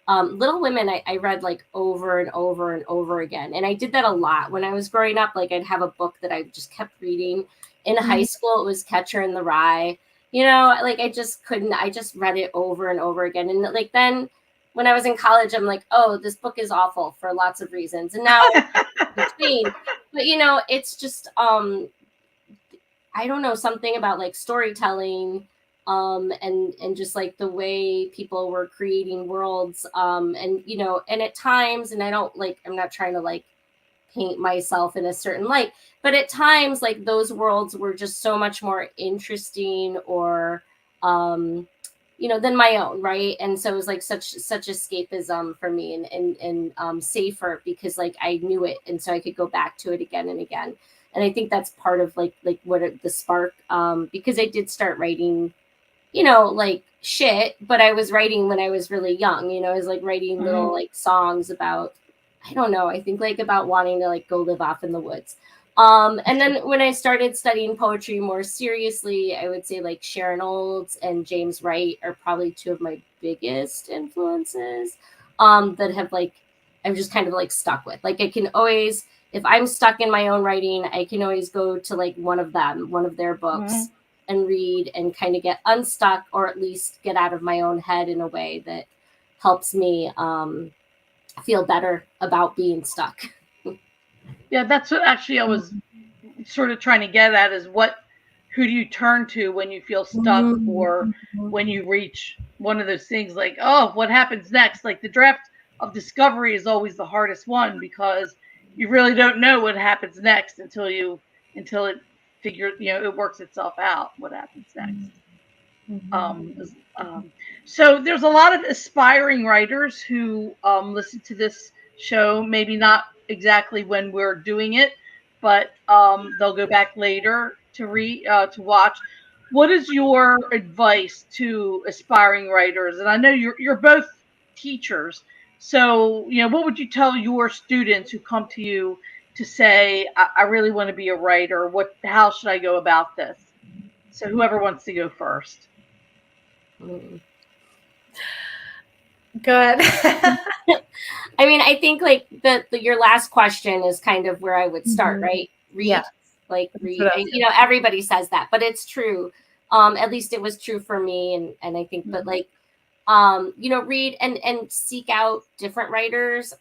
Little Women, I read like over and over and over again. And I did that a lot when I was growing up. Like I'd have a book that I just kept reading. In high school, it was Catcher in the Rye. Like I just read it over and over again. And like then when I was in college, I'm like, oh, this book is awful for lots of reasons. And now between, but it's just I don't know, something about like storytelling, and just like the way people were creating worlds, and and at times, and I'm not trying to like paint myself in a certain light, but at times like those worlds were just so much more interesting or than my own, right? And so it was like such escapism for me, and safer because like I knew it, and so I could go back to it again and again. And I think that's part of like what the spark, because I did start writing, like shit, but I was writing when I was really young. I was like writing little like songs about, I don't know, I think like about wanting to like go live off in the woods. And then when I started studying poetry more seriously, I would say like Sharon Olds and James Wright are probably two of my biggest influences, that have like, I'm just kind of like stuck with. Like I can always, if I'm stuck in my own writing, I can always go to like one of their books and read and kind of get unstuck, or at least get out of my own head in a way that helps me feel better about being stuck. Yeah, that's what actually I was sort of trying to get at, is who do you turn to when you feel stuck, or when you reach one of those things like, oh, what happens next? Like the draft of discovery is always the hardest one, because you really don't know what happens next until it it works itself out what happens next. So there's a lot of aspiring writers who listen to this show, maybe not exactly when we're doing it, but they'll go back later to watch. What is your advice to aspiring writers? And I know you're both teachers, so what would you tell your students who come to you to say, I really want to be a writer? How should I go about this? So whoever wants to go first. Go ahead. I mean, I think like your last question is kind of where I would start, right? Read, yeah. Like read. Everybody says that, but it's true. At least it was true for me, and I think, but like, read and seek out different writers,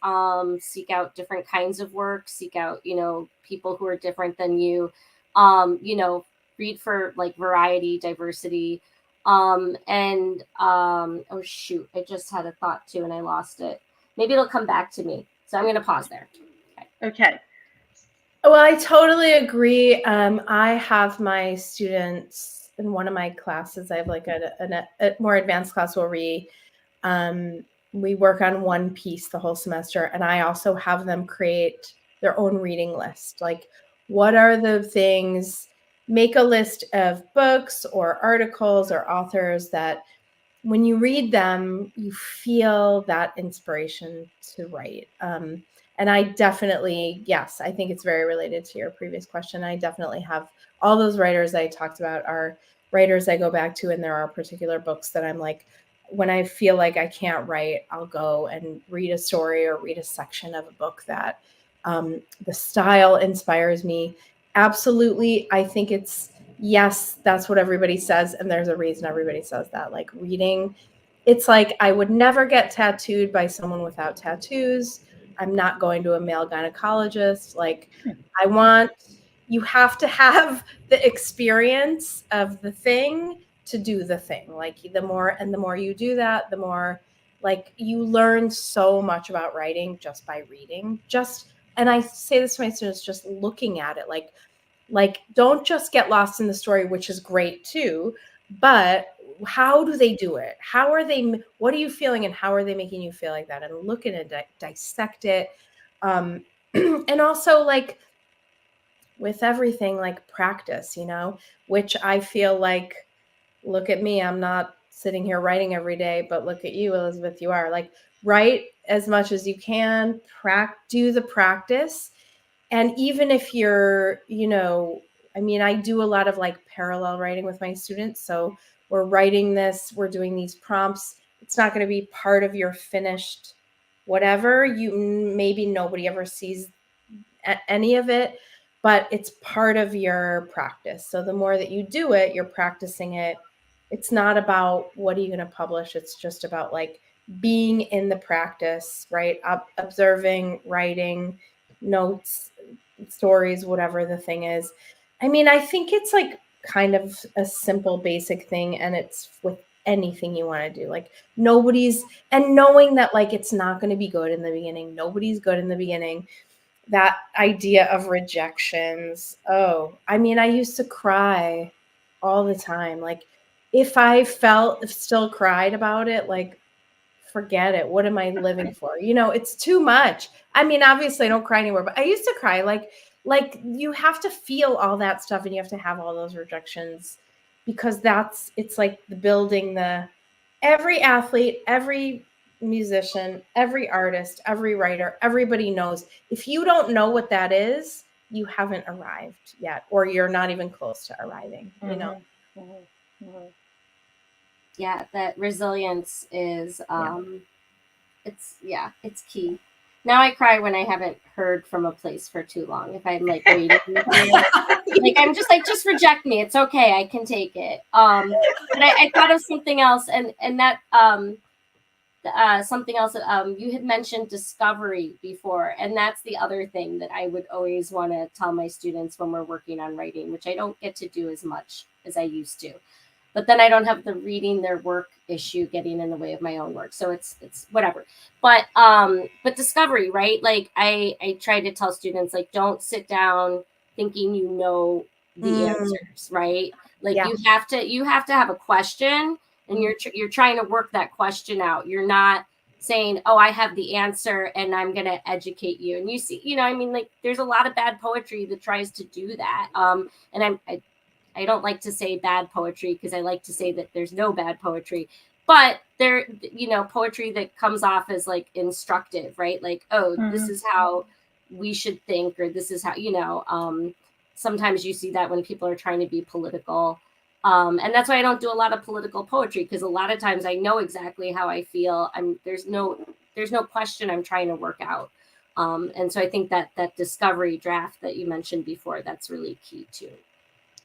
seek out different kinds of work, seek out people who are different than you, read for like variety, diversity. Oh shoot, I just had a thought too and I lost it. Maybe it'll come back to me. So I'm going to pause there. Okay. Well, I totally agree. I have my students in one of my classes. I have like a more advanced class where we work on one piece the whole semester, and I also have them create their own reading list. Like, what are the things? Make a list of books or articles or authors that when you read them, you feel that inspiration to write. And I definitely, yes, I think it's very related to your previous question. I definitely have all those writers I talked about are writers I go back to, and there are particular books that I'm like, when I feel like I can't write, I'll go and read a story or read a section of a book that the style inspires me. Absolutely. I think it's, yes, that's what everybody says. And there's a reason everybody says that. Like reading, it's like I would never get tattooed by someone without tattoos. I'm not going to a male gynecologist. Like, I want, you have to have the experience of the thing to do the thing. Like, the more you do that, the more like you learn so much about writing just by reading. And I say this to my students, just looking at it, like don't just get lost in the story, which is great too, but how do they do it? How are they, what are you feeling, and how are they making you feel like that? And look at it, dissect it. And also, like, with everything, like, practice, which I feel like, look at me, I'm not sitting here writing every day, but look at you, Elizabeth, you are. Like, write as much as you can, do the practice. And even if you're, I mean, I do a lot of like parallel writing with my students. So we're writing this, we're doing these prompts. It's not going to be part of your finished whatever. Maybe nobody ever sees any of it, but it's part of your practice. So the more that you do it, you're practicing it. It's not about what are you going to publish. It's just about like being in the practice, right? Observing, writing notes, stories, whatever the thing is. I mean, I think it's like kind of a simple, basic thing, and it's with anything you want to do. Like, and knowing that like it's not going to be good in the beginning. Nobody's good in the beginning. That idea of rejections. Oh, I mean, I used to cry all the time. Like, if still cried about it, like, forget it. What am I living for? It's too much. I mean, obviously I don't cry anymore, but I used to cry. Like you have to feel all that stuff, and you have to have all those rejections, because it's like every athlete, every musician, every artist, every writer, everybody knows. If you don't know what that is, you haven't arrived yet, or you're not even close to arriving, Mm-hmm. Yeah, that resilience is it's key. Now I cry when I haven't heard from a place for too long. If I'm like waiting, like I'm just like, just reject me. It's okay. I can take it. But I thought of something else, and that something else. You had mentioned discovery before, and that's the other thing that I would always want to tell my students when we're working on writing, which I don't get to do as much as I used to. But then I don't have the reading their work issue getting in the way of my own work. So it's whatever. But discovery, right? Like I try to tell students, like, don't sit down thinking you know the answers, right? Like you have to have a question, and you're trying to work that question out. You're not saying, oh, I have the answer and I'm going to educate you. And you see, I mean, like, there's a lot of bad poetry that tries to do that. And I don't like to say bad poetry, because I like to say that there's no bad poetry, but there, poetry that comes off as like instructive, right? Like, oh, this is how we should think, or this is how, sometimes you see that when people are trying to be political. And that's why I don't do a lot of political poetry, because a lot of times I know exactly how I feel. There's no question I'm trying to work out. And so I think that discovery draft that you mentioned before, that's really key too.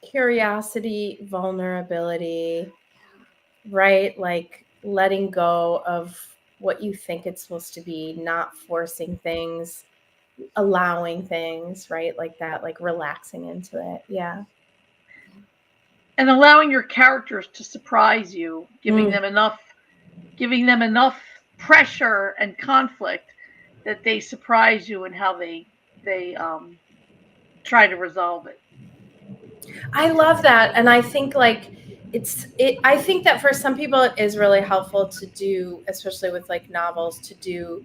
Curiosity, vulnerability, right? Like letting go of what you think it's supposed to be, not forcing things, allowing things, right? Like that, like relaxing into it. Yeah. And allowing your characters to surprise you, giving them enough pressure and conflict that they surprise you in how they try to resolve it. I love that. And I think like I think that for some people it is really helpful to do, especially with like novels, to do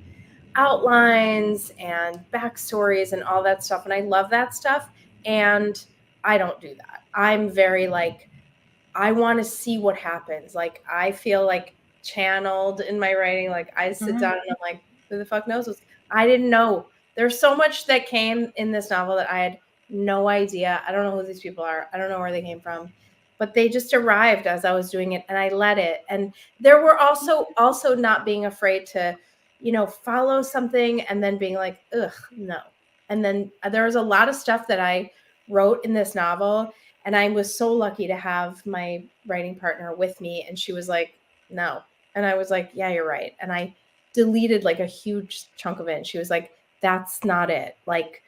outlines and backstories and all that stuff. And I love that stuff. And I don't do that. I'm very like, I want to see what happens. Like, I feel like channeled in my writing. Like, I sit down and I'm like, who the fuck knows? I didn't know. There's so much that came in this novel that I had no idea. I don't know who these people are. I don't know where they came from, but they just arrived as I was doing it, and I let it. And there were also not being afraid to, follow something and then being like, ugh, no. And then there was a lot of stuff that I wrote in this novel, and I was so lucky to have my writing partner with me, and she was like, no. And I was like, yeah, you're right. And I deleted like a huge chunk of it. And she was like, that's not it. Like,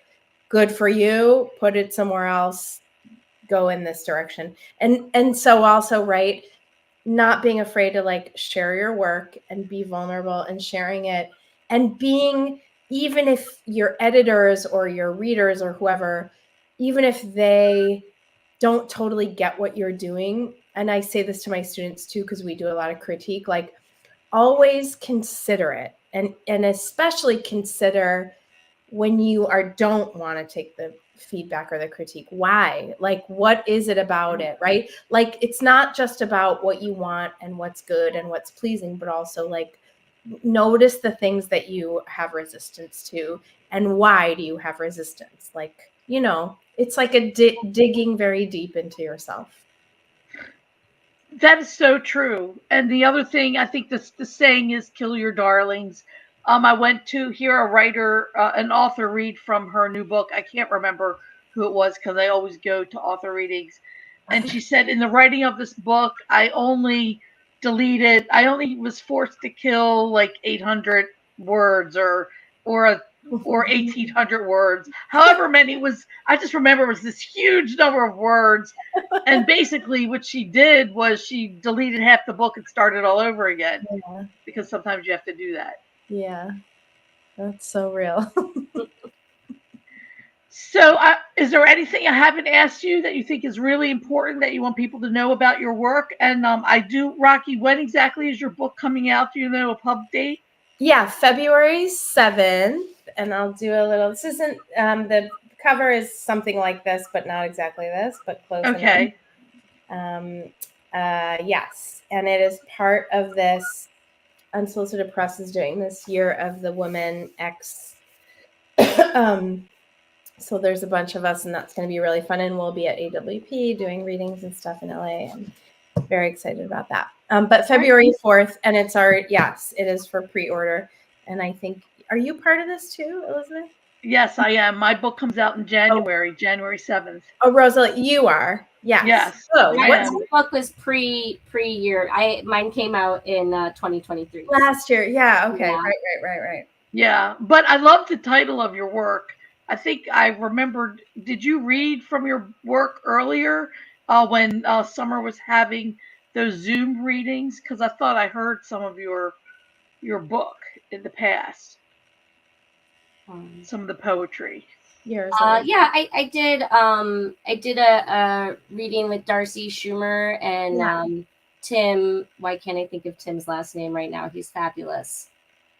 good for you. Put it somewhere else. Go in this direction. And so also, right, not being afraid to like share your work and be vulnerable and sharing it, and being, even if your editors or your readers or whoever, even if they don't totally get what you're doing. And I say this to my students too, because we do a lot of critique, like always consider it, and especially consider when you don't want to take the feedback or the critique. Why? Like, what is it about it, right? Like, it's not just about what you want and what's good and what's pleasing, but also like notice the things that you have resistance to, and why do you have resistance? Like, it's like a digging very deep into yourself. That is so true. And the other thing, I think the saying is kill your darlings. I went to hear a writer, an author read from her new book. I can't remember who it was because I always go to author readings. And she said, in the writing of this book, I only was forced to kill like 800 words or 1,800 words. However many was, I just remember it was this huge number of words. And basically what she did was she deleted half the book and started all over again. Yeah. Because sometimes you have to do that. Yeah, that's so real. So is there anything I haven't asked you that you think is really important that you want people to know about your work? And Rocky, when exactly is your book coming out? Do you know a pub date? Yeah, February 7th. And I'll do a little, this isn't, the cover is something like this, but not exactly this, but close Okay. enough. Yes. And it is part of this, Unsolicited Press is doing this Year of the Woman X. So there's a bunch of us, and that's going to be really fun. And we'll be at AWP doing readings and stuff in LA. And very excited about that. But February 4th, and it is for pre-order. And I think, are you part of this too, Elizabeth? Yes, I am. My book comes out in January 7th. Oh, Rosalie, you are. Yes. Yes. Oh, my book was pre-year. Mine came out in 2023. Last year. Yeah. Okay. Yeah. Right. Yeah, but I love the title of your work. I think I remembered. Did you read from your work earlier when Summer was having those Zoom readings? Because I thought I heard some of your book in the past. Some of the poetry. Yours. Yeah, I did. I did a reading with Darcy Schumer and Tim. Why can't I think of Tim's last name right now? He's fabulous.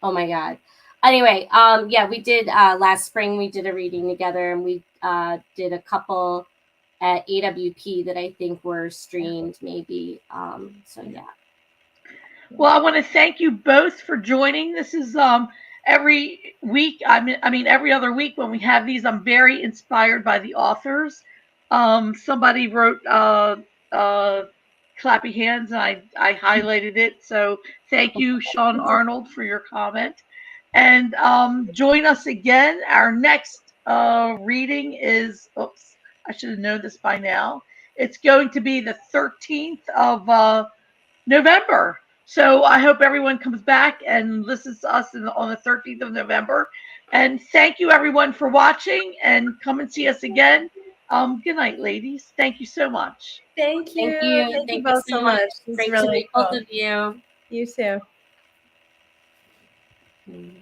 Oh my God. Anyway, yeah, we did last spring. We did a reading together, and we did a couple at AWP that I think were streamed, maybe. So yeah. Well, I want to thank you both for joining. This is every week. I mean every other week when we have these. I'm very inspired by the authors. Somebody wrote clappy hands, and I highlighted it. So thank you, Sean Arnold, for your comment. And join us again. Our next reading is, oops, I should have known this by now. It's going to be the 13th of November. So I hope everyone comes back and listens to us on the 13th of November. And thank you, everyone, for watching, and come and see us again. Good night, ladies. Thank you so much. Thank you. Thank you both so much. Great to meet both of you. You too. Mm.